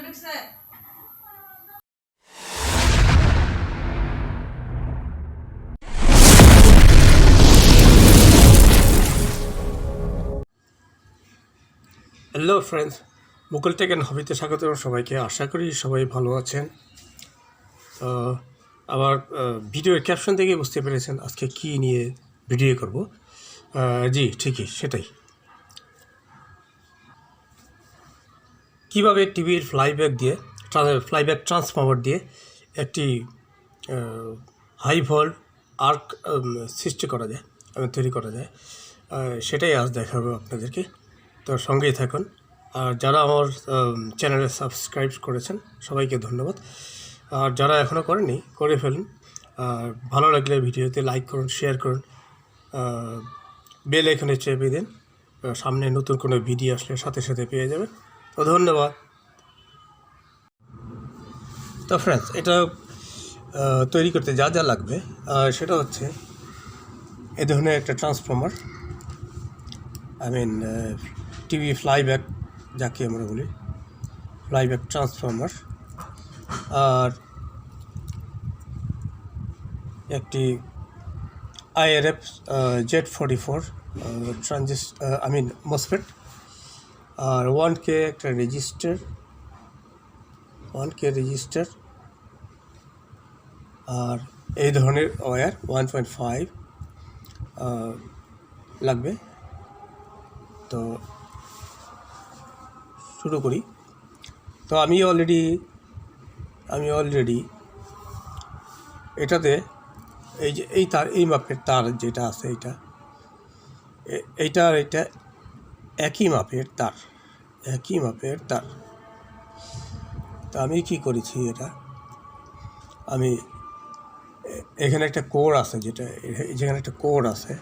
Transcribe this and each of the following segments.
Hello friends, Mukul tech and হবিতে স্বাগত সবাইকে। আশা করি সবাই ভালো আছেন। আবার ভিডিওর ক্যাপশন থেকে বুঝতে পেরেছেন আজকে কী নিয়ে ভিডিও করব। জি ঠিকই, সেটাই। কিভাবে টিভির ফ্লাইব্যাক ট্রান্সফর্মার দিয়ে একটি হাই ভোল্ট আর্ক সৃষ্টি করা যায়, তৈরি করা যায়, সেটাই আজ দেখাবো আপনাদেরকে। তো সঙ্গেই থাকুন। আর যারা আমার চ্যানেলে সাবস্ক্রাইব করেছেন সবাইকে ধন্যবাদ। আর যারা এখনও করেনি করে ফেলুন। আর ভালো লাগলে ভিডিওতে লাইক করুন, শেয়ার করুন, বেল আইকনে চেপে দিন। সামনে নতুন কোনো ভিডিও আসলে সাথে সাথে পেয়ে যাবেন। তো ধন্যবাদ। তো ফ্রেন্ডস, এটা তৈরি করতে যা যা লাগবে সেটা হচ্ছে এ ধরনের একটা ট্রান্সফর্মার, টিভি ফ্লাইব্যাক যাকে আমরা বলি, ফ্লাইব্যাক ট্রান্সফর্মার, আর একটি IRF Z44 মসফেট, আর 1K একটা রেজিস্টার, আর এই ধরনের ওয়্যার 1.5 লাগবে। তো শুরু করি। তো আমি অলরেডি এটাতে এই যে এই মাপের তার যেটা আছে, এইটা একই মাপের তার। তা আমি কি করেছি, আমি এখানে একটা কোর আছে, যেখানে একটা কোর আছে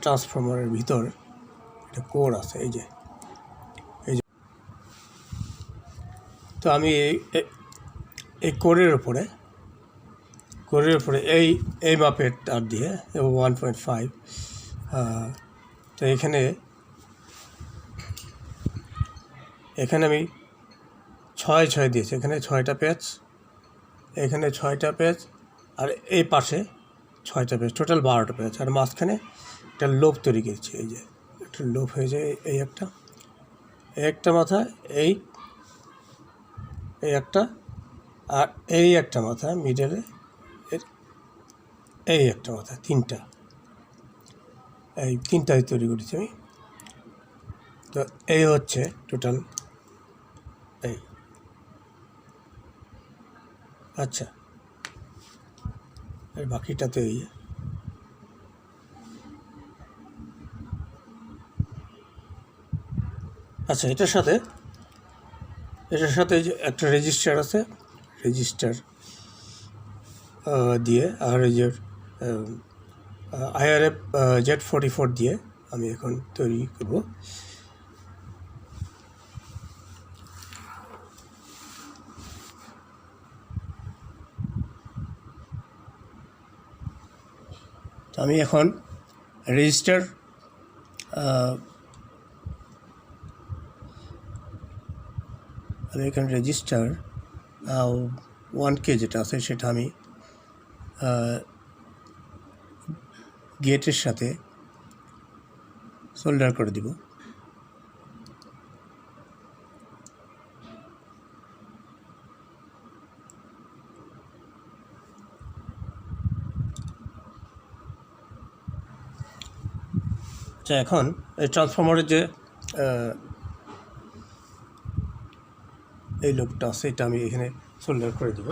ট্রান্সফর্মারের ভিতর একটা কোর আছে, এই যে। তো আমি এই কোরের উপরে এই মাপের তার দিয়ে 1.5, তো এখানে আমি 6 দিয়েছি। এখানে 6টা প্যাচ, এখানে 6টা প্যাচ, আর এই পাশে 6টা প্যাচ, টোটাল 12টা প্যাচ। আর মাঝখানে একটা লোভ তৈরি করেছি, এই যে একটা লোভ হয়ে যায়। এই একটা মাথা, এই একটা, আর এই একটা মাথা মিডলে, এই একটা মাথা, তিনটাই তৈরি করেছি আমি। তো এই হচ্ছে টোটাল এই। আচ্ছা, এই বাকিটাতে এই আচ্ছা, এটার সাথে যে একটা রেজিস্টার আছে, রেজিস্টার দিয়ে, আর এই যে IRF Z44 দিয়ে আমি এখন তৈরি করব। তো আমি এখন রেজিস্টার 1K যেটা আছে সেটা আমি গেটের সাথে সোল্ডার করে দিব। আচ্ছা, এখন এই ট্রান্সফর্মারের যে এই লোকটা আছে, এটা আমি এখানে সোল্ডার করে দেব।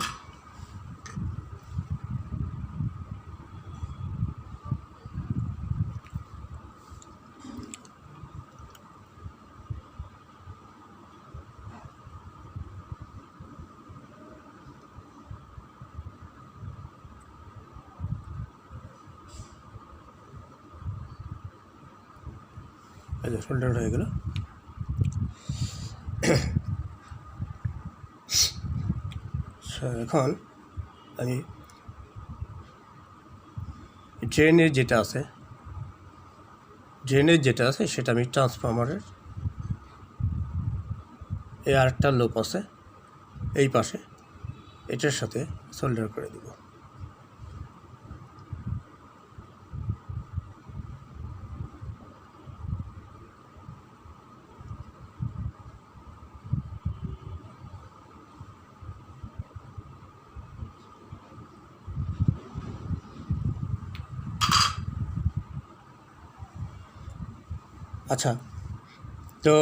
সোল্ডার হয়ে গেল। এখন আমি ড্রেনের যেটা আছে সেটা আমি ট্রান্সফর্মারের এই আরেকটা লুপ আছে এই পাশে, এটার সাথে সোল্ডার করে দেব। আচ্ছা, তো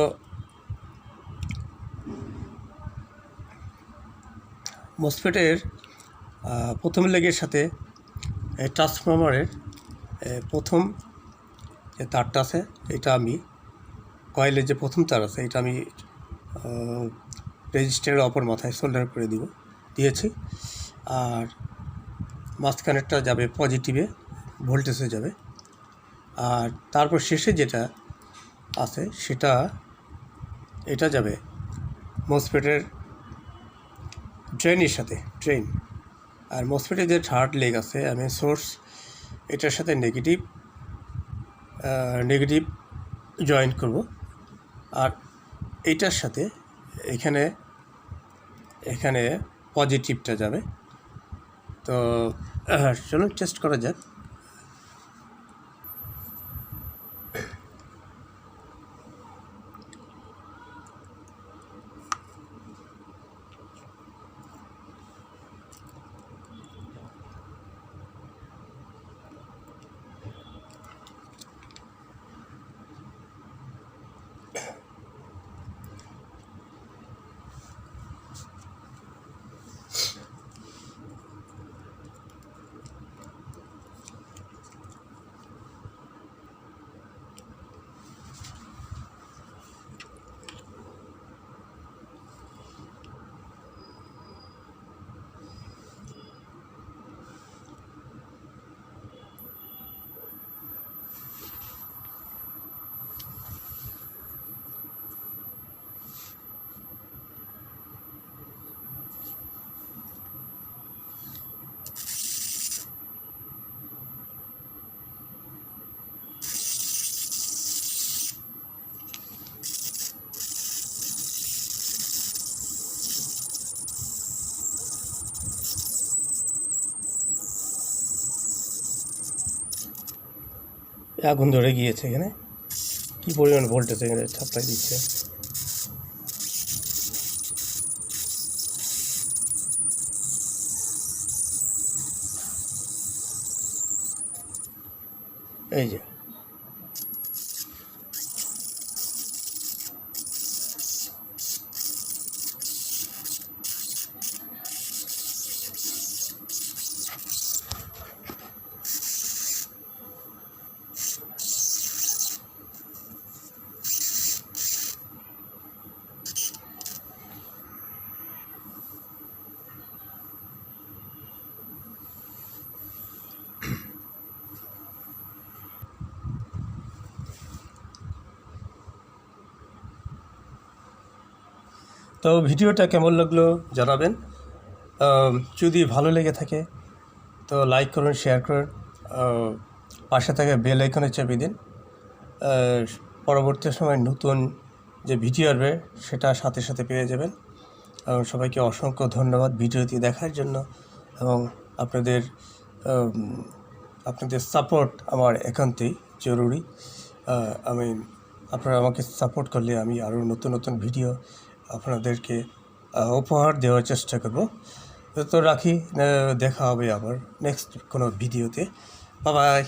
মসফেটের প্রথম লেগের সাথে ট্রান্সফরমারের প্রথম যে তারটা আছে, এটা আমি কয়েলের যে প্রথম তার আছে এটা আমি রেজিস্টারের অপর মাথায় সোল্ডার করে দিয়েছি। আর মাঝখানেরটা যাবে পজিটিভে, ভোল্টেজে যাবে। আর তারপর শেষে যেটা আছে সেটা এটা যাবে মসফেটের ড্রেনের সাথে, ড্রেন। আর মসফেটের যে থার্ড লেগ আছে আমি সোর্স, এটার সাথে নেগেটিভ জয়েন করব। আর এইটার সাথে এখানে পজিটিভটা যাবে। তো চলুন টেস্ট করা যাক। আগুন ধরে গিয়েছে, এখানে কী পরিমাণ ভোল্টেজ এখানে সাপ্লাই দিচ্ছে। এই যে তো ভিডিওটা কেমন লাগলো জানাবেন। যদি ভালো লেগে থাকে তো লাইক করুন, শেয়ার করুন, পাশে থাকা বেল আইকনে চাপিয়ে দিন। পরবর্তী সময় নতুন যে ভিডিও আসবে সেটা সাথে সাথে পেয়ে যাবেন। এবং সবাইকে অসংখ্য ধন্যবাদ ভিডিওটি দেখার জন্য। এবং আপনাদের সাপোর্ট আমার একান্তই জরুরি। আপনারা আমাকে সাপোর্ট করলে আমি আরও নতুন নতুন ভিডিও আপনাদেরকে উপহার দেওয়ার চেষ্টা করব। তো রাখি, দেখা হবে আবার নেক্সট কোনো ভিডিওতে। Bye bye.